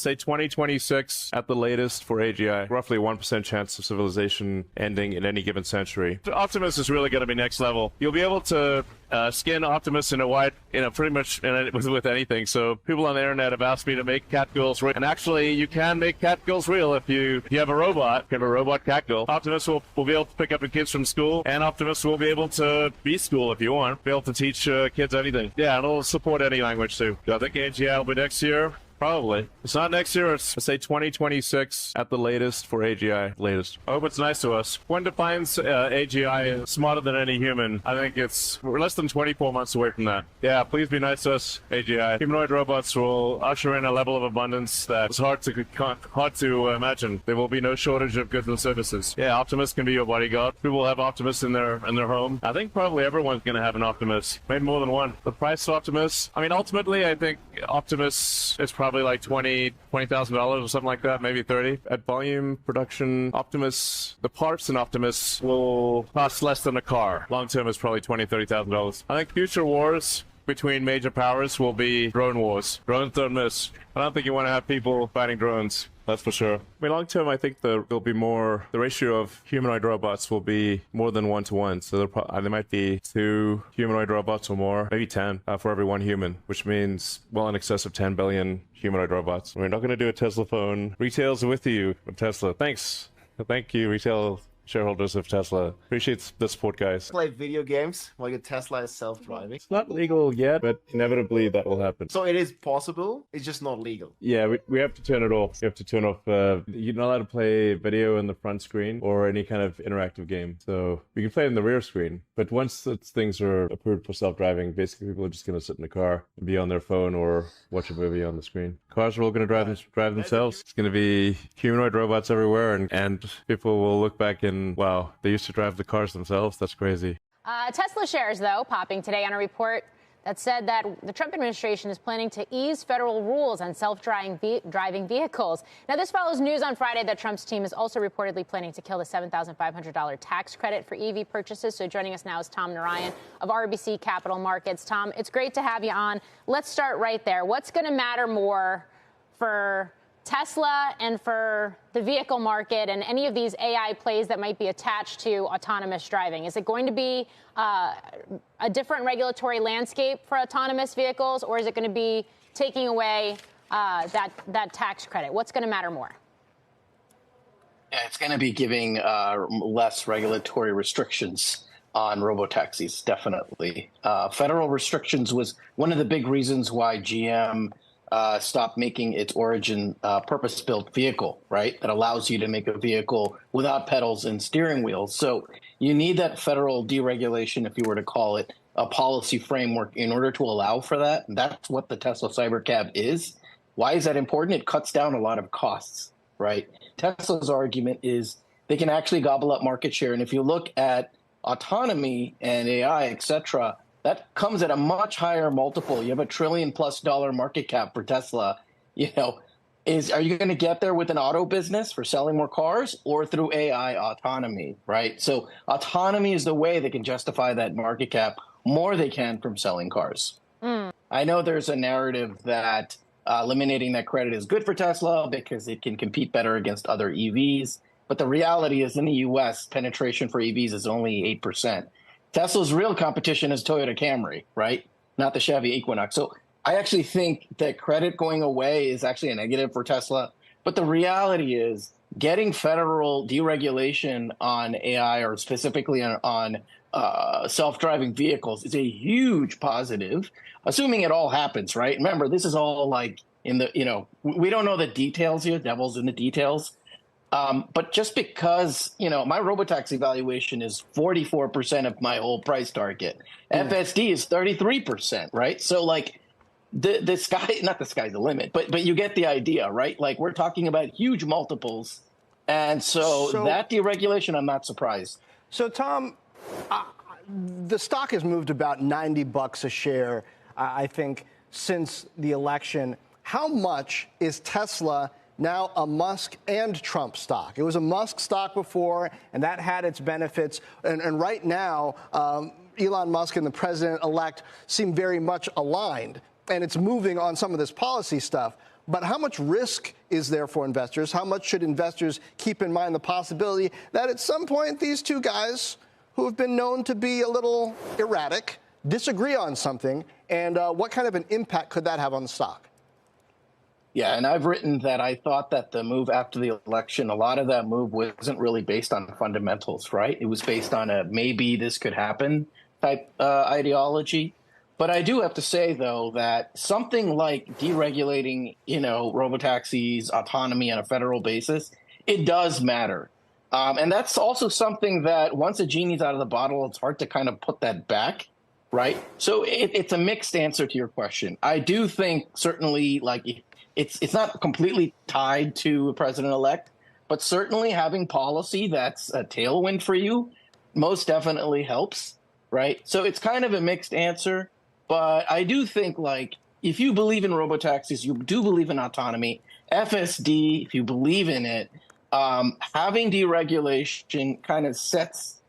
say 2026 at the latest for AGI. Roughly 1% chance of civilization ending in any given century. Optimus is really going to be next level. You'll be able to skin Optimus in a wide, pretty much with anything. So people on the internet have asked me to make catgirls real. And actually, you can make catgirls real if you have a robot. If you have a robot catgirl. Optimus will be able to pick up the kids from school, and Optimus will be able to be school if you want. Be able to teach kids anything. Yeah, and it'll support any language too. I think AGI will be next year. Probably. It's not next year, it's, let's say, 2026 at the latest for AGI. Latest. I hope it's nice to us. When defines AGI as smarter than any human, I think we're less than 24 months away from that. Yeah, please be nice to us, AGI. Humanoid robots will usher in a level of abundance that's hard to imagine. There will be no shortage of goods and services. Yeah, Optimus can be your bodyguard. People will have Optimus in their home. I think probably everyone's going to have an Optimus. Maybe more than one. The price of Optimus, I mean, ultimately, I think Optimus is probably like $20,000 or something like that, maybe 30. At volume production, Optimus, the parts in Optimus will cost less than a car. Long term is probably $20,000-$30,000. I think future wars between major powers will be drone wars. Drones don't miss. I don't think you want to have people fighting drones. That's for sure. I mean, long term, I think there'll be more. The ratio of humanoid robots will be more than 1-to-1. So there might be 2 humanoid robots or more, maybe 10 for every 1 human, which means well in excess of 10 billion humanoid robots. We're not going to do a Tesla phone. Retail's with you, Tesla. Thanks. Thank you, retail shareholders of Tesla. Appreciate the support, guys. Play video games while your Tesla is self-driving. It's not legal yet, but inevitably that will happen. So it is possible, it's just not legal. Yeah, we have to turn it off. You have to turn off, you're not allowed to play video in the front screen or any kind of interactive game. So you can play it in the rear screen, but once things are approved for self-driving, basically people are just going to sit in the car and be on their phone or watch a movie on the screen. Cars are all going to drive themselves. It's going to be humanoid robots everywhere, and people will look back and, wow, they used to drive the cars themselves. That's crazy. Tesla shares, though, popping today on a report that said that the Trump administration is planning to ease federal rules on self-driving vehicles. Now, this follows news on Friday that Trump's team is also reportedly planning to kill the $7,500 tax credit for EV purchases. So joining us now is Tom Narayan of RBC Capital Markets. Tom, it's great to have you on. Let's start right there. What's going to matter more for Tesla and for the vehicle market and any of these AI plays that might be attached to autonomous driving? Is it going to be a different regulatory landscape for autonomous vehicles, or is it going to be taking away that tax credit? What's going to matter more? Yeah, it's going to be giving less regulatory restrictions on robotaxis, definitely. Federal restrictions was one of the big reasons why GM stopped making its origin purpose-built vehicle, right? That allows you to make a vehicle without pedals and steering wheels. So you need that federal deregulation, if you were to call it, a policy framework in order to allow for that. And that's what the Tesla Cybercab is. Why is that important? It cuts down a lot of costs, right? Tesla's argument is they can actually gobble up market share. And if you look at autonomy and AI, et cetera, that comes at a much higher multiple. You have $1 trillion+ market cap for Tesla. Are you going to get there with an auto business for selling more cars or through AI autonomy, right? So autonomy is the way they can justify that market cap more they can from selling cars. I know there's a narrative that eliminating that credit is good for Tesla because it can compete better against other EVs. But the reality is in the U.S., penetration for EVs is only 8%. Tesla's real competition is Toyota Camry, right? Not the Chevy Equinox. So I actually think that credit going away is actually a negative for Tesla. But the reality is getting federal deregulation on AI or specifically on self-driving vehicles is a huge positive, assuming it all happens, right? Remember, this is all like in the, we don't know the details here, devil's in the details. But just because, my robotaxi valuation is 44% of my whole price target. FSD is 33%, right? So like the sky, not the sky's the limit, but you get the idea, right? Like we're talking about huge multiples. And so that deregulation, I'm not surprised. So Tom, the stock has moved about $90 a share, I think, since the election. How much is Tesla now a Musk and Trump stock? It was a Musk stock before, and that had its benefits. And right now, Elon Musk and the president-elect seem very much aligned, and it's moving on some of this policy stuff. But how much risk is there for investors? How much should investors keep in mind the possibility that at some point these two guys who have been known to be a little erratic disagree on something, and what kind of an impact could that have on the stock? Yeah, and I've written that I thought that the move after the election, a lot of that move wasn't really based on fundamentals, right? It was based on a maybe this could happen type ideology. But I do have to say, though, that something like deregulating, robotaxis, autonomy on a federal basis, it does matter. And that's also something that once a genie's out of the bottle, it's hard to kind of put that back, right? So it's a mixed answer to your question. I do think certainly it's not completely tied to a president-elect, but certainly having policy that's a tailwind for you most definitely helps, right? So it's kind of a mixed answer. But I do think, if you believe in robotaxis, you do believe in autonomy, FSD, if you believe in it, having deregulation kind of sets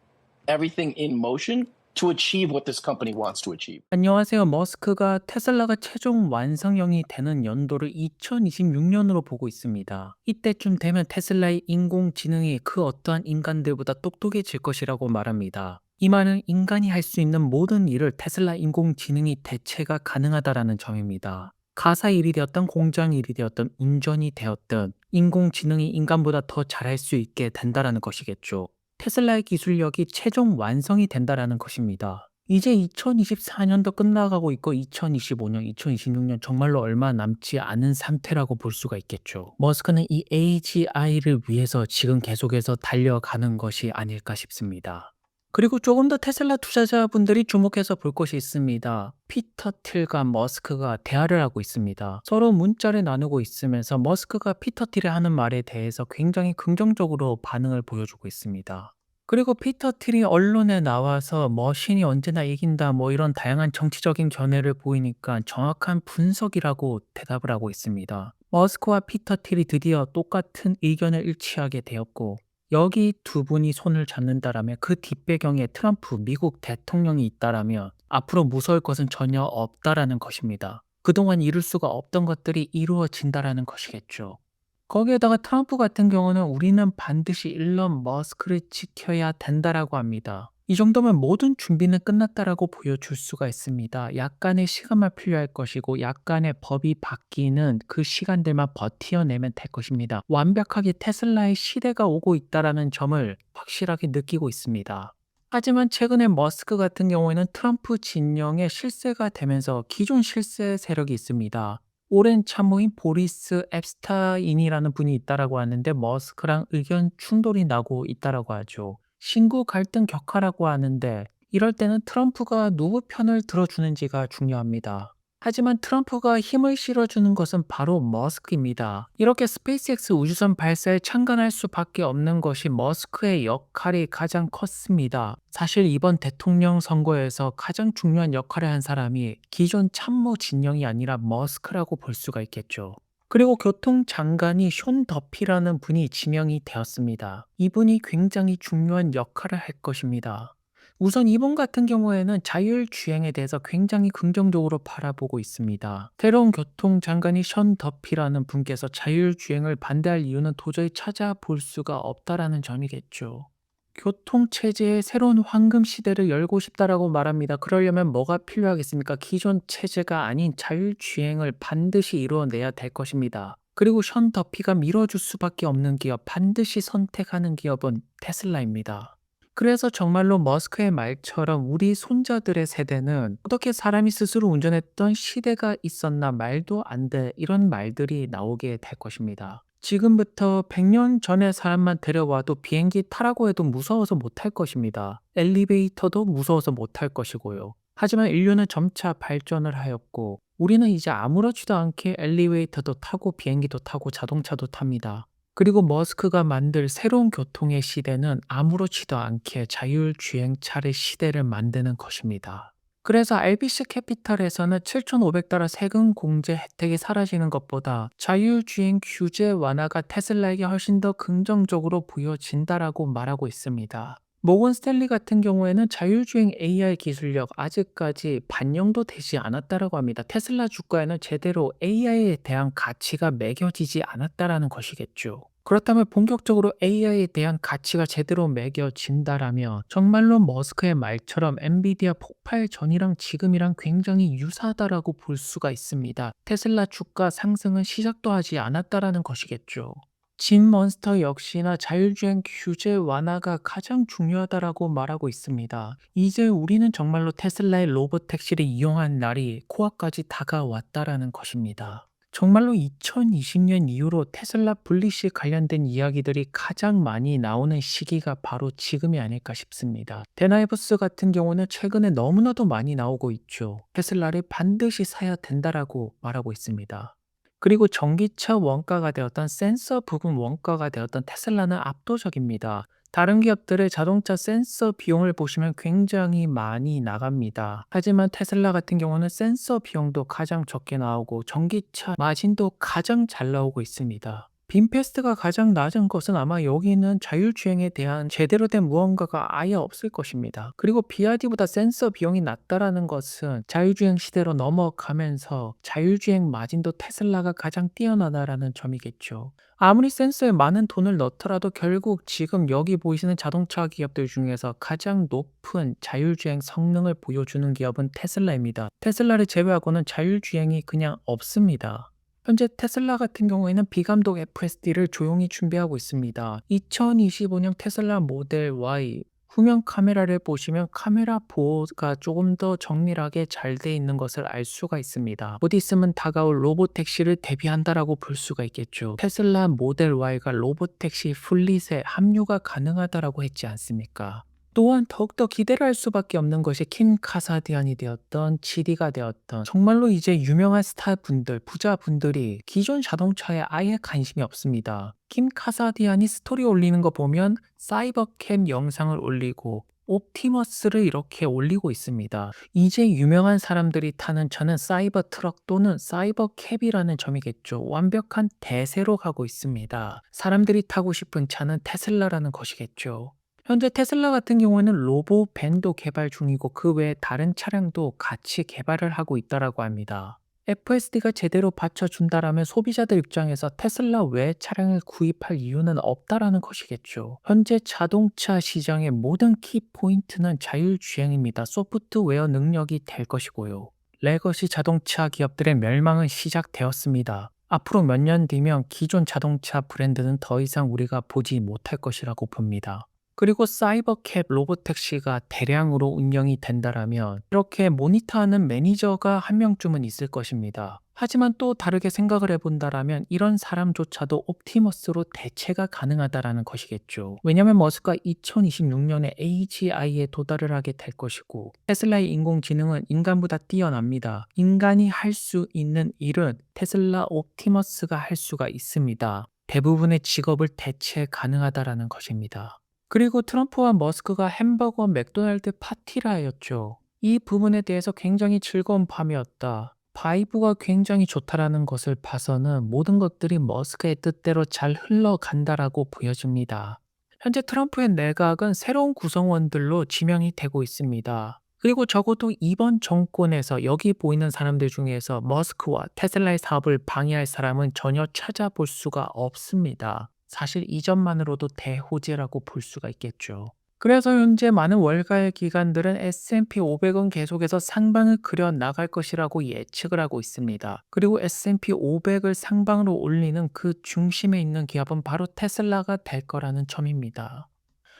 everything in motion to achieve what this company wants to achieve. 안녕하세요. 머스크가 테슬라가 최종 완성형이 되는 연도를 2026년으로 보고 있습니다. 이때쯤 되면 테슬라의 인공지능이 그 어떠한 인간들보다 똑똑해질 것이라고 말합니다. 이 말은 인간이 할 수 있는 모든 일을 테슬라 인공지능이 대체가 가능하다라는 점입니다. 가사 일이 되었든 공장 일이 되었든 운전이 되었든 인공지능이 인간보다 더 잘할 수 있게 된다라는 것이겠죠. 테슬라의 기술력이 최종 완성이 된다라는 것입니다. 이제 2024년도 끝나가고 있고 2025년, 2026년 정말로 얼마 남지 않은 상태라고 볼 수가 있겠죠. 머스크는 이 AGI를 위해서 지금 계속해서 달려가는 것이 아닐까 싶습니다. 그리고 조금 더 테슬라 투자자분들이 주목해서 볼 것이 있습니다. 피터 틸과 머스크가 대화를 하고 있습니다. 서로 문자를 나누고 있으면서 머스크가 피터 틸이 하는 말에 대해서 굉장히 긍정적으로 반응을 보여주고 있습니다. 그리고 피터 틸이 언론에 나와서 머신이 언제나 이긴다 이런 다양한 정치적인 견해를 보이니까 정확한 분석이라고 대답을 하고 있습니다. 머스크와 피터 틸이 드디어 똑같은 의견을 일치하게 되었고 여기 두 분이 손을 잡는다라면 그 뒷배경에 트럼프 미국 대통령이 있다라면 앞으로 무서울 것은 전혀 없다라는 것입니다. 그동안 이룰 수가 없던 것들이 이루어진다라는 것이겠죠. 거기에다가 트럼프 같은 경우는 우리는 반드시 일론 머스크를 지켜야 된다라고 합니다. 이 정도면 모든 준비는 끝났다라고 보여줄 수가 있습니다. 약간의 시간만 필요할 것이고 약간의 법이 바뀌는 그 시간들만 버텨내면 될 것입니다. 완벽하게 테슬라의 시대가 오고 있다는 점을 확실하게 느끼고 있습니다. 하지만 최근에 머스크 같은 경우에는 트럼프 진영의 실세가 되면서 기존 실세 세력이 있습니다. 오랜 참모인 보리스 앱스타인이라는 분이 있다라고 하는데 머스크랑 의견 충돌이 나고 있다라고 하죠. 신구 갈등 격화라고 하는데 이럴 때는 트럼프가 누구 편을 들어주는지가 중요합니다. 하지만 트럼프가 힘을 실어주는 것은 바로 머스크입니다. 이렇게 스페이스X 우주선 발사에 참관할 수밖에 없는 것이 머스크의 역할이 가장 컸습니다. 사실 이번 대통령 선거에서 가장 중요한 역할을 한 사람이 기존 참모 진영이 아니라 머스크라고 볼 수가 있겠죠. 그리고 교통장관이 숀 더피라는 분이 지명이 되었습니다. 이분이 굉장히 중요한 역할을 할 것입니다. 우선 이분 같은 경우에는 자율주행에 대해서 굉장히 긍정적으로 바라보고 있습니다. 새로운 교통장관이 숀 더피라는 분께서 자율주행을 반대할 이유는 도저히 찾아볼 수가 없다라는 점이겠죠. 교통체제의 새로운 황금 시대를 열고 싶다라고 말합니다. 그러려면 뭐가 필요하겠습니까? 기존 체제가 아닌 자율주행을 반드시 이루어내야 될 것입니다. 그리고 숀 더피가 밀어줄 수밖에 없는 기업, 반드시 선택하는 기업은 테슬라입니다. 그래서 정말로 머스크의 말처럼 우리 손자들의 세대는 어떻게 사람이 스스로 운전했던 시대가 있었나 말도 안 돼 이런 말들이 나오게 될 것입니다. 지금부터 100년 전의 사람만 데려와도 비행기 타라고 해도 무서워서 못할 것입니다. 엘리베이터도 무서워서 못할 것이고요. 하지만 인류는 점차 발전을 하였고 우리는 이제 아무렇지도 않게 엘리베이터도 타고 비행기도 타고 자동차도 탑니다. 그리고 머스크가 만들 새로운 교통의 시대는 아무렇지도 않게 자율주행차의 시대를 만드는 것입니다. 그래서 RBC 캐피탈에서는 $7,500 세금 공제 혜택이 사라지는 것보다 자율주행 규제 완화가 테슬라에게 훨씬 더 긍정적으로 보여진다라고 말하고 있습니다. 모건 스탠리 같은 경우에는 자율주행 AI 기술력 아직까지 반영도 되지 않았다라고 합니다. 테슬라 주가에는 제대로 AI에 대한 가치가 매겨지지 않았다라는 것이겠죠. 그렇다면 본격적으로 AI에 대한 가치가 제대로 매겨진다라면 정말로 머스크의 말처럼 엔비디아 폭발 전이랑 지금이랑 굉장히 유사하다라고 볼 수가 있습니다. 테슬라 주가 상승은 시작도 하지 않았다라는 것이겠죠. 진 몬스터 역시나 자율주행 규제 완화가 가장 중요하다라고 말하고 있습니다. 이제 우리는 정말로 테슬라의 로봇택시를 이용한 날이 코앞까지 다가왔다라는 것입니다. 정말로 2020년 이후로 테슬라 분리시 관련된 이야기들이 가장 많이 나오는 시기가 바로 지금이 아닐까 싶습니다. 데나이버스 같은 경우는 최근에 너무나도 많이 나오고 있죠. 테슬라를 반드시 사야 된다라고 말하고 있습니다. 그리고 전기차 원가가 되었던 센서 부분 원가가 되었던 테슬라는 압도적입니다. 다른 기업들의 자동차 센서 비용을 보시면 굉장히 많이 나갑니다. 하지만 테슬라 같은 경우는 센서 비용도 가장 적게 나오고 전기차 마진도 가장 잘 나오고 있습니다. 빈페스트가 가장 낮은 것은 아마 여기는 자율주행에 대한 제대로 된 무언가가 아예 없을 것입니다. 그리고 BYD보다 센서 비용이 낮다라는 것은 자율주행 시대로 넘어가면서 자율주행 마진도 테슬라가 가장 뛰어나다라는 점이겠죠. 아무리 센서에 많은 돈을 넣더라도 결국 지금 여기 보이시는 자동차 기업들 중에서 가장 높은 자율주행 성능을 보여주는 기업은 테슬라입니다. 테슬라를 제외하고는 자율주행이 그냥 없습니다. 현재 테슬라 같은 경우에는 비감독 FSD를 조용히 준비하고 있습니다. 2025년 테슬라 모델 Y 후면 카메라를 보시면 카메라 보호가 조금 더 정밀하게 잘 돼 있는 것을 알 수가 있습니다. 곧 있으면 다가올 로봇택시를 대비한다라고 볼 수가 있겠죠. 테슬라 모델 Y가 로봇택시 플릿에 합류가 가능하다라고 했지 않습니까? 또한 더욱더 기대를 할 수밖에 없는 것이 킴 카사디안이 되었던 GD가 되었던 정말로 이제 유명한 스타분들, 부자분들이 기존 자동차에 아예 관심이 없습니다. 킴 카사디안이 스토리 올리는 거 보면 사이버캠 영상을 올리고 옵티머스를 이렇게 올리고 있습니다. 이제 유명한 사람들이 타는 차는 사이버 트럭 또는 사이버 캡이라는 점이겠죠. 완벽한 대세로 가고 있습니다. 사람들이 타고 싶은 차는 테슬라라는 것이겠죠. 현재 테슬라 같은 경우에는 로보밴도 개발 중이고 그 외에 다른 차량도 같이 개발을 하고 있다라고 합니다. FSD가 제대로 받쳐준다라면 소비자들 입장에서 테슬라 외 차량을 구입할 이유는 없다라는 것이겠죠. 현재 자동차 시장의 모든 키포인트는 자율주행입니다. 소프트웨어 능력이 될 것이고요. 레거시 자동차 기업들의 멸망은 시작되었습니다. 앞으로 몇 년 뒤면 기존 자동차 브랜드는 더 이상 우리가 보지 못할 것이라고 봅니다. 그리고 사이버캡 로봇택시가 대량으로 운영이 된다라면 이렇게 모니터하는 매니저가 한 명쯤은 있을 것입니다. 하지만 또 다르게 생각을 해본다라면 이런 사람조차도 옵티머스로 대체가 가능하다라는 것이겠죠. 왜냐하면 머스크가 2026년에 AGI에 도달을 하게 될 것이고 테슬라의 인공지능은 인간보다 뛰어납니다. 인간이 할 수 있는 일은 테슬라 옵티머스가 할 수가 있습니다. 대부분의 직업을 대체 가능하다라는 것입니다. 그리고 트럼프와 머스크가 햄버거 맥도날드 파티를 하였죠. 이 부분에 대해서 굉장히 즐거운 밤이었다. 바이브가 굉장히 좋다라는 것을 봐서는 모든 것들이 머스크의 뜻대로 잘 흘러간다라고 보여집니다. 현재 트럼프의 내각은 새로운 구성원들로 지명이 되고 있습니다. 그리고 적어도 이번 정권에서 여기 보이는 사람들 중에서 머스크와 테슬라의 사업을 방해할 사람은 전혀 찾아볼 수가 없습니다. 사실 이점만으로도 대호재라고 볼 수가 있겠죠. 그래서 현재 많은 월가의 기관들은 S&P 500은 계속해서 상방을 그려 나갈 것이라고 예측을 하고 있습니다. 그리고 S&P 500을 상방으로 올리는 그 중심에 있는 기업은 바로 테슬라가 될 거라는 점입니다.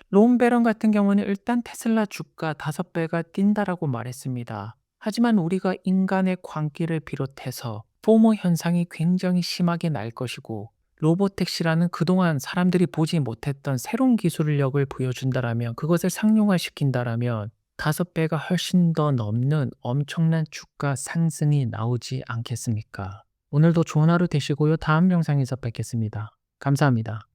론 베런 같은 경우는 일단 테슬라 주가 5배가 뛴다라고 말했습니다. 하지만 우리가 인간의 광기를 비롯해서 포모 현상이 굉장히 심하게 날 것이고 로봇택시라는 그동안 사람들이 보지 못했던 새로운 기술력을 보여준다라면 그것을 상용화시킨다라면 5배가 훨씬 더 넘는 엄청난 주가 상승이 나오지 않겠습니까? 오늘도 좋은 하루 되시고요. 다음 영상에서 뵙겠습니다. 감사합니다.